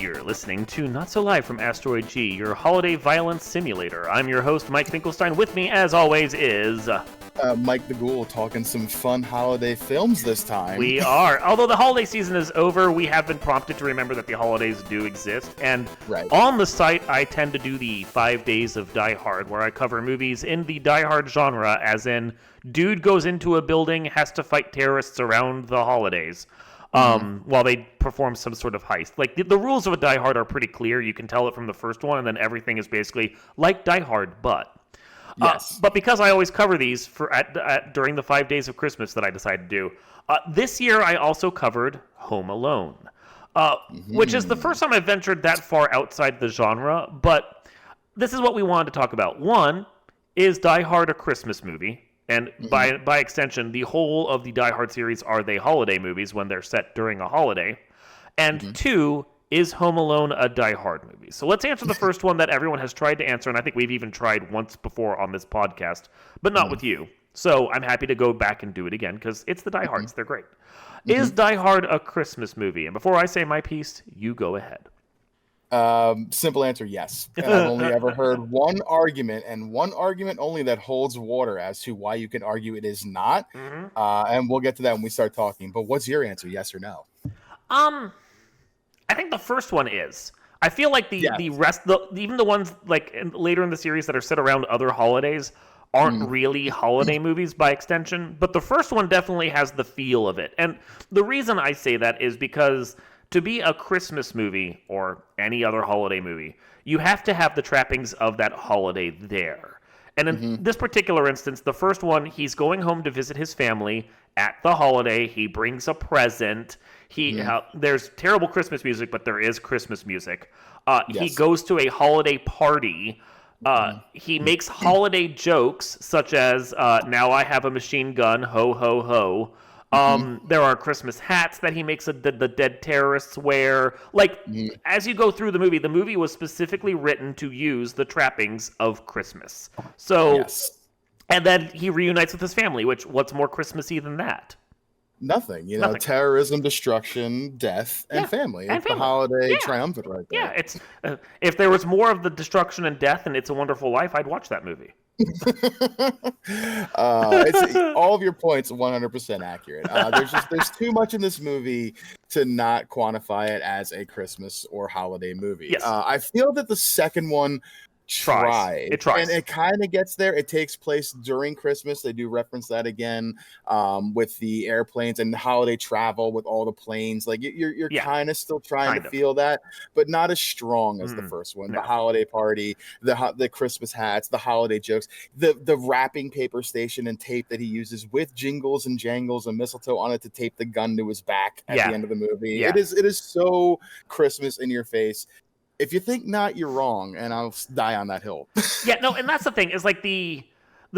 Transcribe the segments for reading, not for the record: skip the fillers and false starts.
You're listening to Not So Live from Asteroid G, your holiday violence simulator. I'm your host, Mike Finkelstein. With me, as always, is... Mike the Ghoul talking some fun holiday films this time. We are. Although the holiday season is over, we have been prompted to remember that the holidays do exist. And on the site, I tend to do the 5 days of Die Hard, where I cover movies in the Die Hard genre, as in, dude goes into a building, has to fight terrorists around the holidays. While they perform some sort of heist. Like, the rules of a Die Hard are pretty clear. You can tell it from the first one, and then everything is basically like Die Hard, but... Yes. But because I always cover these during the 5 days of Christmas that I decided to do, this year I also covered Home Alone, which is the first time I've ventured that far outside the genre, but this is what we wanted to talk about. One, is Die Hard a Christmas movie? And by extension, the whole of the Die Hard series are they holiday movies when they're set during a holiday? And two, is Home Alone a Die Hard movie? So let's answer the first one that everyone has tried to answer, and I think we've even tried once before on this podcast, but not with you. So I'm happy to go back and do it again, because it's the Die Hards. They're great. Is Die Hard a Christmas movie? And before I say my piece, you go ahead. Simple answer, yes. And I've only ever heard one argument, and one argument only, that holds water as to why you can argue it is not. And we'll get to that when we start talking. But what's your answer, yes or no? I think the first one is. I feel like the rest, even the ones like later in the series that are set around other holidays, aren't really holiday movies by extension. But the first one definitely has the feel of it. And the reason I say that is because to be a Christmas movie or any other holiday movie, you have to have the trappings of that holiday there. And in this particular instance, the first one, he's going home to visit his family at the holiday. He brings a present. There's terrible Christmas music, but there is Christmas music. He goes to a holiday party. He makes holiday jokes, such as, now I have a machine gun, ho, ho, ho. There are Christmas hats that he makes the dead terrorists wear. Like, as you go through the movie was specifically written to use the trappings of Christmas. So, and then he reunites with his family, which, what's more Christmassy than that? Nothing. Nothing. Terrorism, destruction, death, and family. It's the holiday triumphant right there. Yeah, it's if there was more of the destruction and death in It's a Wonderful Life, I'd watch that movie. All of your points 100% accurate. There's too much in this movie to not quantify it as a Christmas or holiday movie. Yes. I feel that the second one tries. And it kind of gets there. It takes place during Christmas. They do reference that again with the airplanes and the holiday travel with all the planes. Like you're kind of still trying to feel that, but not as strong as the first one. No. The holiday party, the Christmas hats, the holiday jokes, the wrapping paper station and tape that he uses with jingles and jangles and mistletoe on it to tape the gun to his back at the end of the movie. Yeah. It is so Christmas in your face. If you think not, you're wrong, and I'll die on that hill. And that's the thing, is like the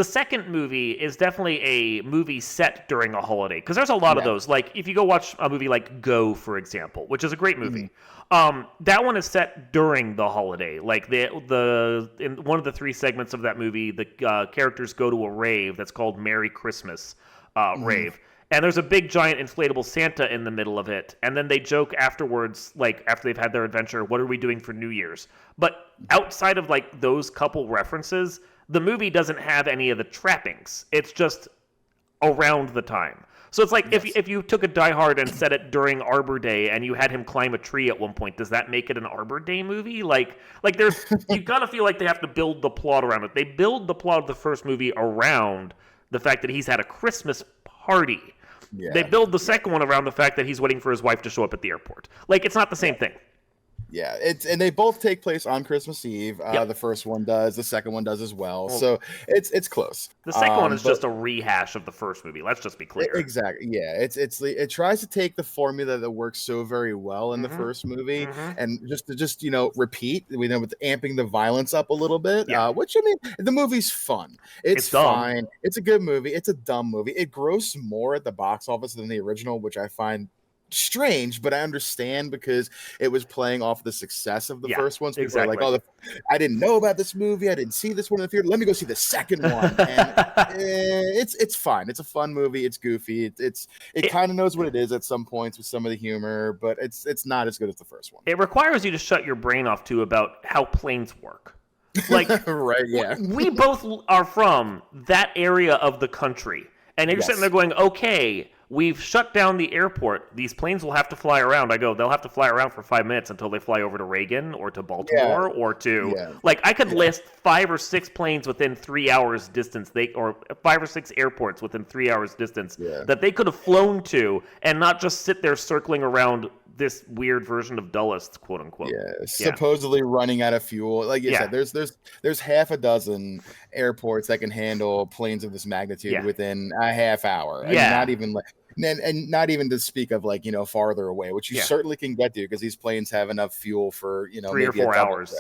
second movie is definitely a movie set during a holiday, because there's a lot of those. Like, if you go watch a movie like Go, for example, which is a great movie, that one is set during the holiday. Like, in one of the three segments of that movie, the characters go to a rave that's called Merry Christmas rave. And there's a big, giant, inflatable Santa in the middle of it. And then they joke afterwards, like, after they've had their adventure, what are we doing for New Year's? But outside of, like, those couple references, the movie doesn't have any of the trappings. It's just around the time. So it's like, if you took a Die Hard and set it during Arbor Day and you had him climb a tree at one point, does that make it an Arbor Day movie? Like there's, you gotta feel like they have to build the plot around it. They build the plot of the first movie around the fact that he's had a Christmas party. Yeah. They build the second one around the fact that he's waiting for his wife to show up at the airport. Like, it's not the same thing. Yeah, and they both take place on Christmas Eve. The first one does, the second one does as well. So it's close. The second one is just a rehash of the first movie. Let's just be clear. Exactly. Yeah, it tries to take the formula that works so very well in the first movie and just repeat. With amping the violence up a little bit. Which, I mean, the movie's fun. It's fine. It's a good movie. It's a dumb movie. It grossed more at the box office than the original, which I find strange, but I understand because it was playing off the success of the first one. So people are like, "Oh, I didn't know about this movie. I didn't see this one in the theater. Let me go see the second one." And it's fine. It's a fun movie. It's goofy. It kind of knows what it is at some points with some of the humor, but it's not as good as the first one. It requires you to shut your brain off too about how planes work. Like, right? Yeah, we both are from that area of the country, and you're sitting there going, "Okay, we've shut down the airport. These planes will have to fly around." I go, "They'll have to fly around for 5 minutes until they fly over to Reagan or to Baltimore or to like I could list 5 or 6 planes within 3 hours distance. Or 5 or 6 airports within 3 hours distance that they could have flown to and not just sit there circling around this weird version of Dulles, quote unquote. Supposedly running out of fuel. Like you said, there's half a dozen airports that can handle planes of this magnitude within a half hour. I mean, not even like. And not even to speak of like, farther away, which you certainly can get to because these planes have enough fuel for, 3 or 4 hours.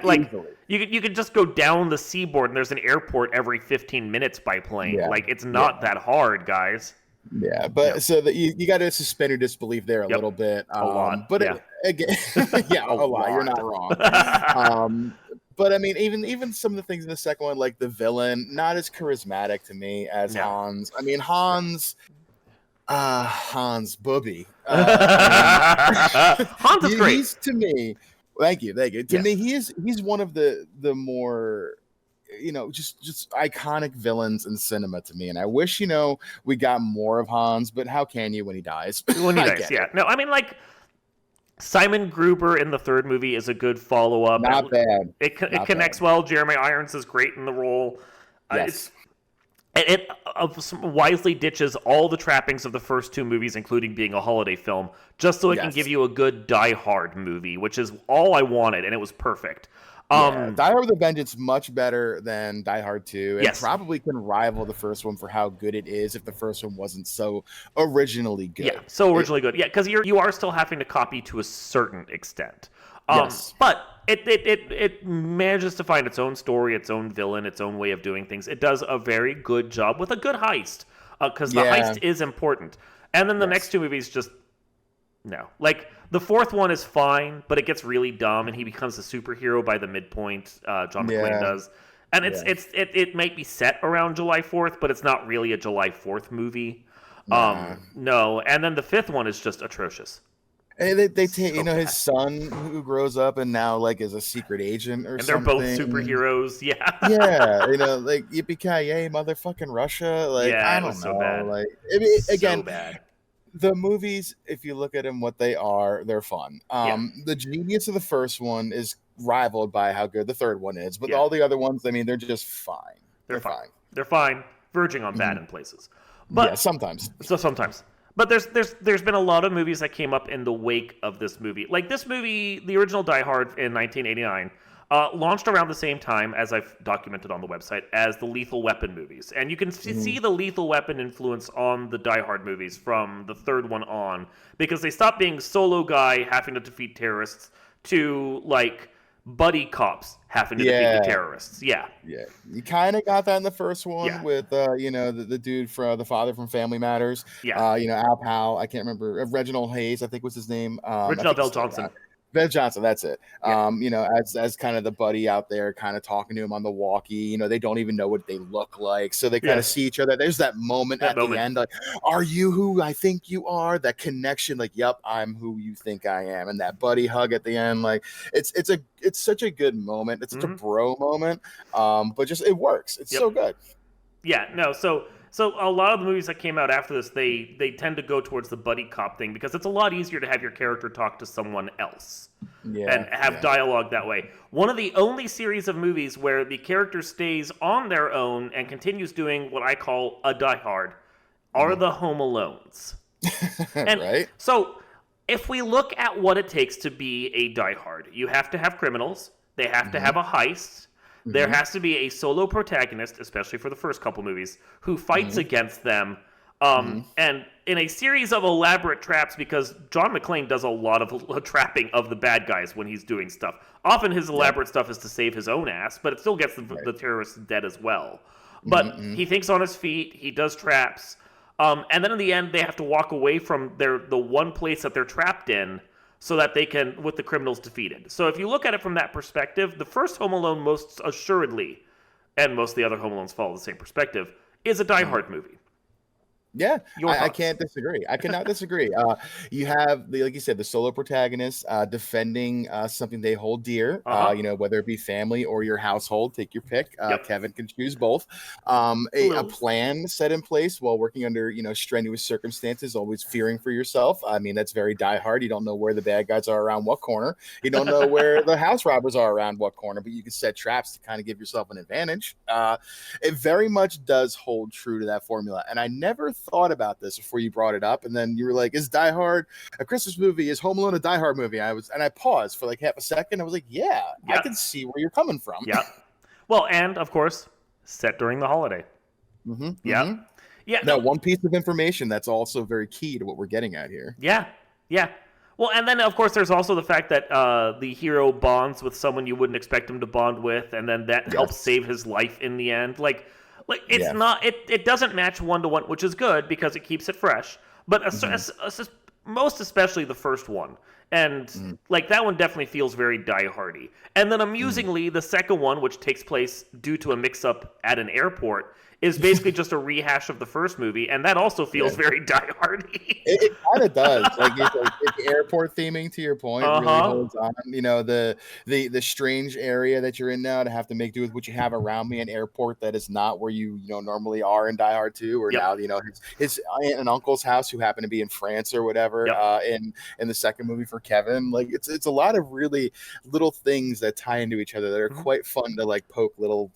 Like you could just go down the seaboard and there's an airport every 15 minutes by plane. Like it's not that hard, guys. Yeah, but so that you got to suspend your disbelief there a little bit. A lot. But again, a lot. You're not wrong. But I mean, even some of the things in the second one, like the villain, not as charismatic to me as Hans. I mean, Hans Booby. Hans is great. He's, to me, thank you. To me, he's one of the more just iconic villains in cinema to me. And I wish, we got more of Hans, but how can you when he dies? When he dies, No, I mean, like, Simon Gruber in the third movie is a good follow-up. Not bad. It connects well. Jeremy Irons is great in the role. Yes. It wisely ditches all the trappings of the first 2 movies, including being a holiday film, just so it can give you a good Die Hard movie, which is all I wanted, and it was perfect. Die Hard with a Vengeance much better than Die Hard 2, and probably can rival the first one for how good it is if the first one wasn't so originally good. Yeah, so originally good. Yeah, because you are still having to copy to a certain extent. But it manages to find its own story, its own villain, its own way of doing things. It does a very good job with a good heist, because the heist is important. And then the next 2 movies just no. Like, the fourth one is fine, but it gets really dumb, and he becomes a superhero by the midpoint. John McClane does. And it might be set around July 4th, but it's not really a July 4th movie. No. And then the fifth one is just atrocious. And they take, his son who grows up and now like is a secret agent or something. And they're both superheroes. Yeah. Like yippee-ki-yay, motherfucking Russia. Like, I don't know. So bad. Like, again, so bad. The movies, if you look at them, what they are, they're fun. The genius of the first one is rivaled by how good the third one is, but all the other ones, I mean, they're just fine. They're fine. They're fine, verging on bad in places. But sometimes. But there's been a lot of movies that came up in the wake of this movie. Like this movie, the original Die Hard in 1989, launched around the same time, as I've documented on the website, as the Lethal Weapon movies. And you can see the Lethal Weapon influence on the Die Hard movies from the third one on, because they stopped being solo guy having to defeat terrorists to, like, buddy cops having to defeat the terrorists. Yeah. You kind of got that in the first one with, the dude from the father from Family Matters. Al Powell. I can't remember. Reginald Hayes, I think was his name. Reginald Bell Johnson. Ben Johnson, that's it. As kind of the buddy out there, kind of talking to him on the walkie. They don't even know what they look like, so they kind of see each other. There's that moment at the end, like, "Are you who I think you are?" That connection, like, "Yep, I'm who you think I am," and that buddy hug at the end, like, it's such a good moment. It's such a bro moment, but just it works. It's so good. Yeah, no, so a lot of the movies that came out after this, they tend to go towards the buddy cop thing because it's a lot easier to have your character talk to someone else and have dialogue that way. One of the only series of movies where the character stays on their own and continues doing what I call a Die Hard are the Home Alones. Right? So if we look at what it takes to be a Die Hard, you have to have criminals. They have to have a heist. There has to be a solo protagonist, especially for the first couple movies, who fights against them. And in a series of elaborate traps, because John McClane does a lot of trapping of the bad guys when he's doing stuff. Often his elaborate stuff is to save his own ass, but it still gets the terrorists dead as well. But he thinks on his feet. He does traps. And then in the end, they have to walk away from the one place that they're trapped in so that they can, with the criminals defeated. So if you look at it from that perspective, the first Home Alone most assuredly, and most of the other Home Alones follow the same perspective, is a Die Hard movie. Yeah, I can't disagree. I cannot disagree. You have, like you said, the solo protagonist defending something they hold dear, whether it be family or your household, take your pick. Kevin can choose both. A plan set in place while working under, strenuous circumstances, always fearing for yourself. I mean, that's very Die Hard. You don't know where the bad guys are around what corner. You don't know where the house robbers are around what corner, but you can set traps to kind of give yourself an advantage. It very much does hold true to that formula. And I never thought about this before you brought it up, and then you were like, is Die Hard a Christmas movie? Is Home Alone a Die Hard movie? I paused for like half a second. I was like, yeah. I can see where you're coming from. Yeah. Well, and of course, set during the holiday. Mm-hmm. Yeah. Mm-hmm. Yeah. Now, one piece of information that's also very key to what we're getting at here. Yeah. Yeah. Well, and then, of course, there's also the fact that the hero bonds with someone you wouldn't expect him to bond with, and then that helps save his life in the end. Like it's not, it doesn't match one-to-one, which is good because it keeps it fresh. But most especially the first one. And that one definitely feels very Die Hardy. And then amusingly, the second one, which takes place due to a mix-up at an airport, is basically just a rehash of the first movie, and that also feels very Die Hardy. It kind of does. It's airport theming, to your point, really holds on. The strange area that you're in now, to have to make do with what you have around me, an airport that is not where you normally are in Die Hard 2, or now his aunt and uncle's house who happen to be in France or whatever. In the second movie for Kevin, it's a lot of really little things that tie into each other that are quite fun to poke little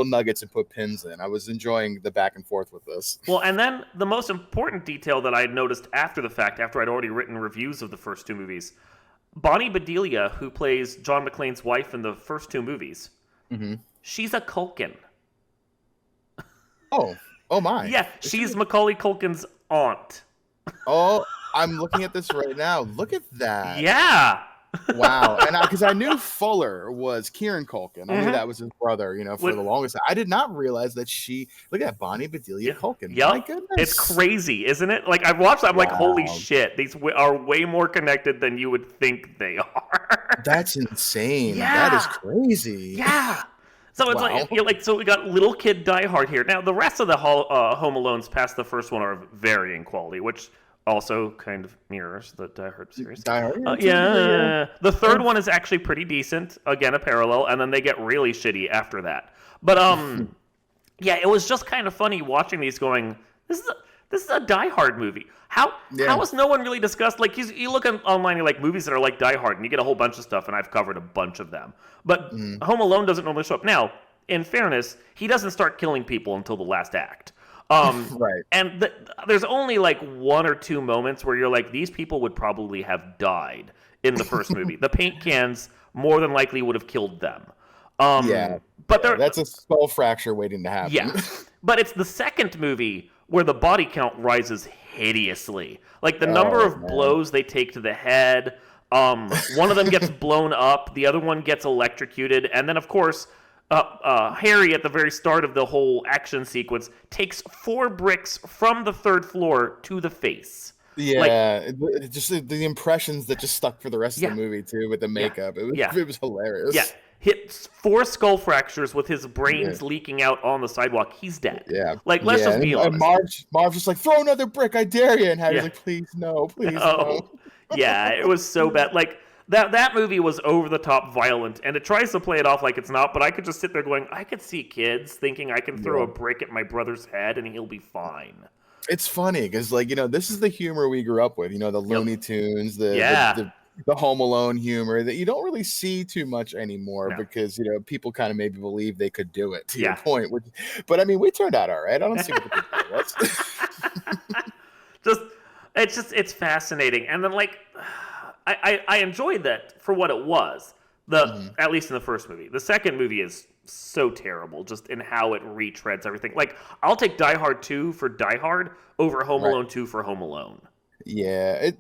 nuggets and put pins in. I was enjoying the back and forth with this. Well, and then the most important detail that I had noticed after the fact, after I'd already written reviews of the first two movies, Bonnie Bedelia, who plays John McClane's wife in the first two movies, she's a Culkin. Oh my. Yeah, she's Macaulay Culkin's aunt. Oh, I'm looking at this right now. Look at that. Yeah. Wow. And because I knew Fuller was Kieran Culkin. I knew that was his brother, for the longest time. I did not realize that look at Bonnie Bedelia Culkin. Yep. My goodness. It's crazy, isn't it? I've watched, I'm like, holy shit. These are way more connected than you would think they are. That's insane. Yeah. That is crazy. Yeah. So it's so we got little kid Die Hard here. Now, the rest of the Home Alones past the first one are varying quality, which also kind of mirrors the Die Hard series. Die Hard? Yeah. The third one is actually pretty decent. Again, a parallel. And then they get really shitty after that. But, it was just kind of funny watching these going, this is a Die Hard movie. How has no one really discussed, you look online, you're like, movies that are like Die Hard, and you get a whole bunch of stuff, and I've covered a bunch of them. But Home Alone doesn't normally show up. Now, in fairness, he doesn't start killing people until the last act. Right. And there's only one or two moments where you're like, these people would probably have died in the first movie. The paint cans more than likely would have killed them. But that's a skull fracture waiting to happen. Yeah. But it's the second movie where the body count rises hideously. The number of blows they take to the head. One of them gets blown up. The other one gets electrocuted. And then, of course, Harry, at the very start of the whole action sequence, takes 4 bricks from the 3rd floor to the face. Yeah, just the impressions that just stuck for the rest of the movie, too, with the makeup. It was hilarious. Yeah, hits 4 skull fractures with his brains leaking out on the sidewalk. He's dead. Yeah. Let's just be honest. And Marv's just like, throw another brick, I dare you. And Harry's like, please, no, please, no. Yeah, it was so bad. That movie was over-the-top violent, and it tries to play it off like it's not, but I could just sit there going, I could see kids thinking I can throw a brick at my brother's head and he'll be fine. It's funny, because, this is the humor we grew up with, the Looney Tunes, the Home Alone humor that you don't really see too much anymore because, people kind of maybe believe they could do it, to your point. But, I mean, we turned out all right. I don't see what the big deal was. It's fascinating. And then, I enjoyed that for what it was. At least in the first movie. The second movie is so terrible, just in how it retreads everything. I'll take Die Hard 2 for Die Hard over Home Alone 2 for Home Alone. Yeah,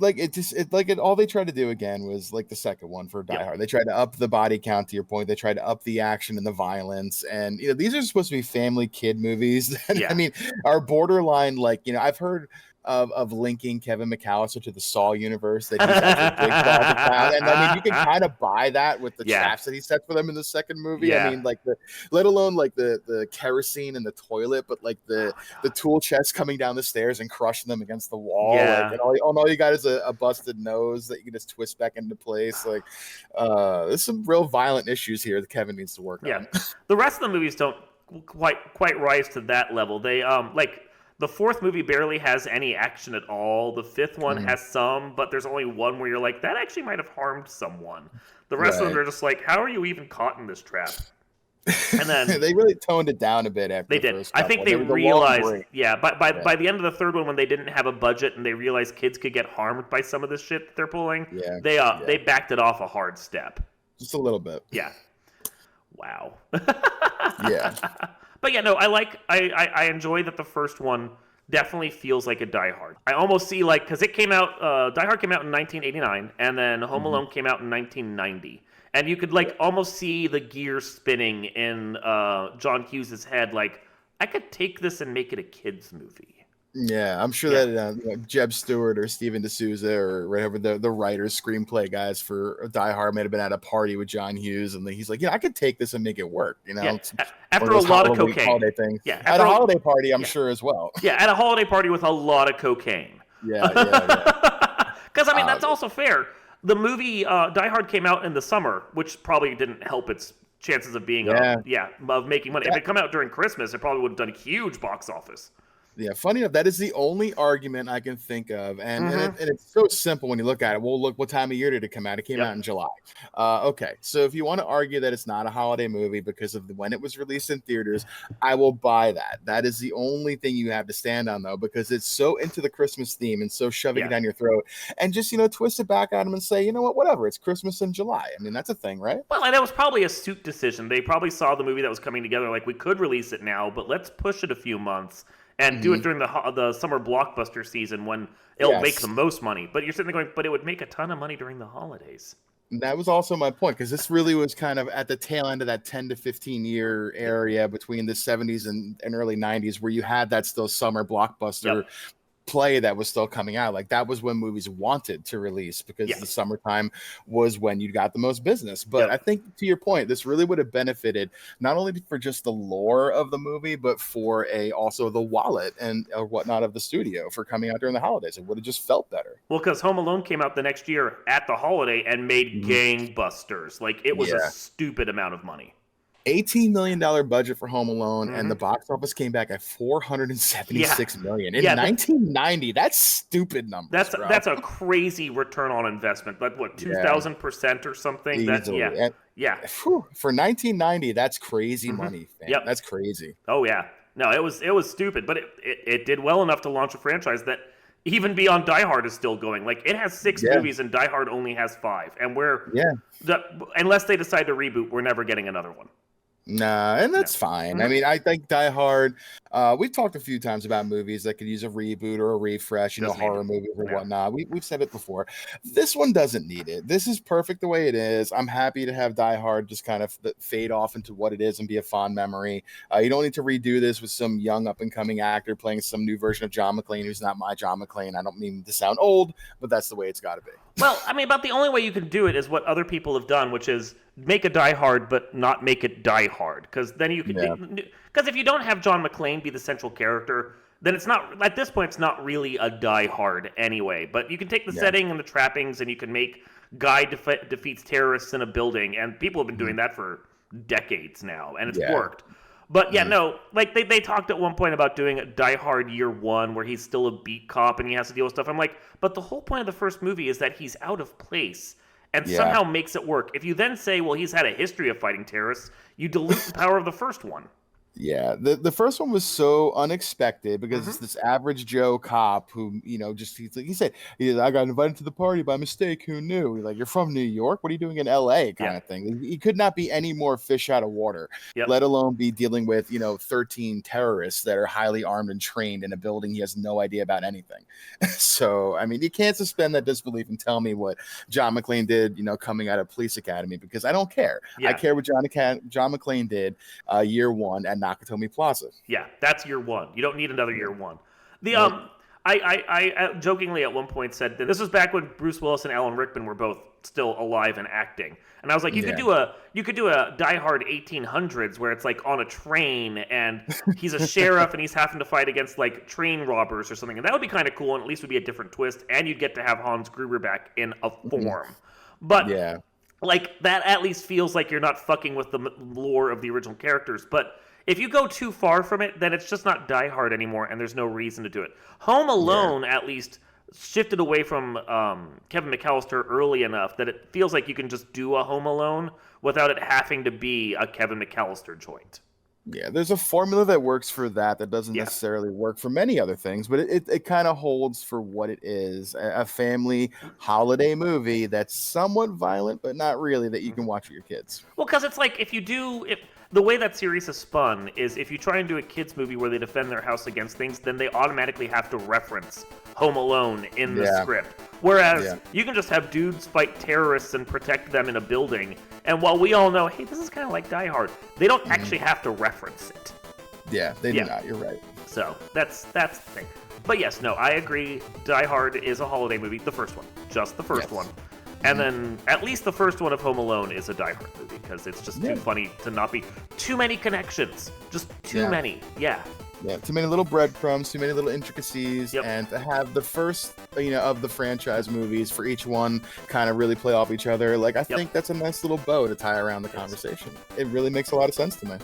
all they tried to do again was like the second one for Die Hard. They tried to up the body count, to your point. They tried to up the action and the violence. And these are supposed to be family kid movies that I mean are borderline, like, I've heard of linking Kevin McAllister to the Saw universe, that he's actually Jigsaw the clown. And I mean, you can kind of buy that with the traps that he set for them in the second movie. I mean, like let alone like the kerosene in the toilet, but like the tool chest coming down the stairs and crushing them against the wall. Like, and all you got is a busted nose that you can just twist back into place. Like, there's some real violent issues here that Kevin needs to work on. The rest of the movies don't quite rise to that level. They like, the fourth movie barely has any action at all. The fifth one has some, but there's only one where you're like, that actually might have harmed someone. The rest of them are just like, how are you even caught in this trap? And then they really toned it down a bit after they did. I think they realized, by the end of the third one, when they didn't have a budget and they realized kids could get harmed by some of this shit that they're pulling, they backed it off a hard step. Just a little bit. Yeah. Wow. Yeah. But yeah, no, I enjoy that the first one definitely feels like a Die Hard. I almost see, like, because it came out, Die Hard came out in 1989, and then Home Alone came out in 1990. And you could, like, almost see the gears spinning in John Hughes' head, like, I could take this and make it a kid's movie. Yeah, I'm sure that Jeb Stewart or Steven D'Souza or whatever the writers, screenplay guys for Die Hard might have been at a party with John Hughes, and he's like, I could take this and make it work. After a lot of cocaine. Holiday thing. Yeah, at a holiday party, I'm sure as well. Yeah, at a holiday party with a lot of cocaine. Yeah. Because I mean, that's also fair. The movie Die Hard came out in the summer, which probably didn't help its chances of being of making money. If it had come out during Christmas, it probably would have done a huge box office. Yeah, funny enough, that is the only argument I can think of, and it's so simple when you look at it. Well, look, what time of year did it come out? It came out in July. Okay, so if you want to argue that it's not a holiday movie because of when it was released in theaters, I will buy that. That is the only thing you have to stand on, though, because it's so into the Christmas theme and so shoving it down your throat, and just twist it back at them and say, whatever, it's Christmas in July. I mean, that's a thing, right? Well, and that was probably a suit decision. They probably saw the movie that was coming together, like, we could release it now, but let's push it a few months. And do it during the summer blockbuster season when it'll make the most money. But you're sitting there going, but it would make a ton of money during the holidays. That was also my point, because this really was kind of at the tail end of that 10 to 15 year area between the 70s and early 90s, where you had that still summer blockbuster play that was still coming out. Like, that was when movies wanted to release, because the summertime was when you got the most business. But I think, to your point, this really would have benefited not only for just the lore of the movie, but for also the wallet and whatnot of the studio for coming out during the holidays. It would have just felt better. Well, because Home Alone came out the next year at the holiday and made gangbusters. Like, it was a stupid amount of money. $18 million budget for Home Alone, and the box office came back at $476 million in 1990. That's stupid numbers. That's a crazy return on investment. Like, what, 2,000% or something? Easily. For 1990, that's crazy money, fam. Yep. That's crazy. Oh yeah, no, it was stupid, but it did well enough to launch a franchise that even beyond Die Hard is still going. Like, it has 6 movies and Die Hard only has 5, and unless they decide to reboot, we're never getting another one. Nah, and that's fine. I mean, I think Die Hard, we've talked a few times about movies that could use a reboot or a refresh, horror movies or whatnot. We've said it before. This one doesn't need it. This is perfect the way it is. I'm happy to have Die Hard just kind of fade off into what it is and be a fond memory. You don't need to redo this with some young up-and-coming actor playing some new version of John McClane who's not my John McClane. I don't mean to sound old, but that's the way it's got to be. Well, I mean, about the only way you can do it is what other people have done, which is make a Die Hard, but not make it Die Hard. Because then you can, because if you don't have John McClane be the central character, then it's not, at this point, it's not really a Die Hard anyway. But you can take the setting and the trappings, and you can make Guy defeats terrorists in a building, and people have been doing that for decades now, and it's worked. But like they talked at one point about doing a Die Hard Year One, where he's still a beat cop and he has to deal with stuff. I'm like, but the whole point of the first movie is that he's out of place and somehow makes it work. If you then say, well, he's had a history of fighting terrorists, you dilute the power of the first one. Yeah, the first one was so unexpected because it's this average Joe cop who, just he said, I got invited to the party by mistake. Who knew? Like, you're from New York. What are you doing in L.A. kind of thing? He could not be any more fish out of water, let alone be dealing with 13 terrorists that are highly armed and trained in a building he has no idea about anything. So, I mean, you can't suspend that disbelief and tell me what John McClane did, coming out of Police Academy, because I don't care. I care what John McClane did year one at Nakatomi Plaza. Yeah, that's year one. You don't need another year one. I jokingly at one point said that this was back when Bruce Willis and Alan Rickman were both still alive and acting, and I was like, you could do a Die Hard 1800s where it's like on a train and he's a sheriff and he's having to fight against like train robbers or something, and that would be kind of cool, and at least would be a different twist, and you'd get to have Hans Gruber back in a form, but like that at least feels like you're not fucking with the lore of the original characters, but. If you go too far from it, then it's just not Die Hard anymore, and there's no reason to do it. Home Alone, at least, shifted away from Kevin McAllister early enough that it feels like you can just do a Home Alone without it having to be a Kevin McAllister joint. Yeah, there's a formula that works for that doesn't necessarily work for many other things, but it kind of holds for what it is, a family holiday movie that's somewhat violent, but not really, that you can watch with your kids. Well, because it's like if the way that series is spun is if you try and do a kids movie where they defend their house against things, then they automatically have to reference Home Alone in the script. Whereas you can just have dudes fight terrorists and protect them in a building. And while we all know, hey, this is kind of like Die Hard, they don't actually have to reference it. Yeah, they do not. You're right. So that's the thing. But yes, no, I agree. Die Hard is a holiday movie. The first one. Just the first one. And then at least the first one of Home Alone is a Die Hard movie because it's just too funny to not be too many connections. Just too many. Yeah, too many little breadcrumbs, too many little intricacies, and to have the first, of the franchise movies for each one kind of really play off each other. Like, I think that's a nice little bow to tie around the conversation. It really makes a lot of sense to me.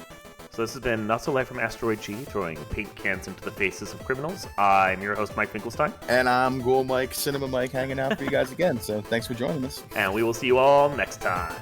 So this has been Not So Live from Asteroid G, throwing paint cans into the faces of criminals. I'm your host, Mike Finkelstein. And I'm Ghoul Mike, Cinema Mike, hanging out for you guys again. So thanks for joining us. And we will see you all next time.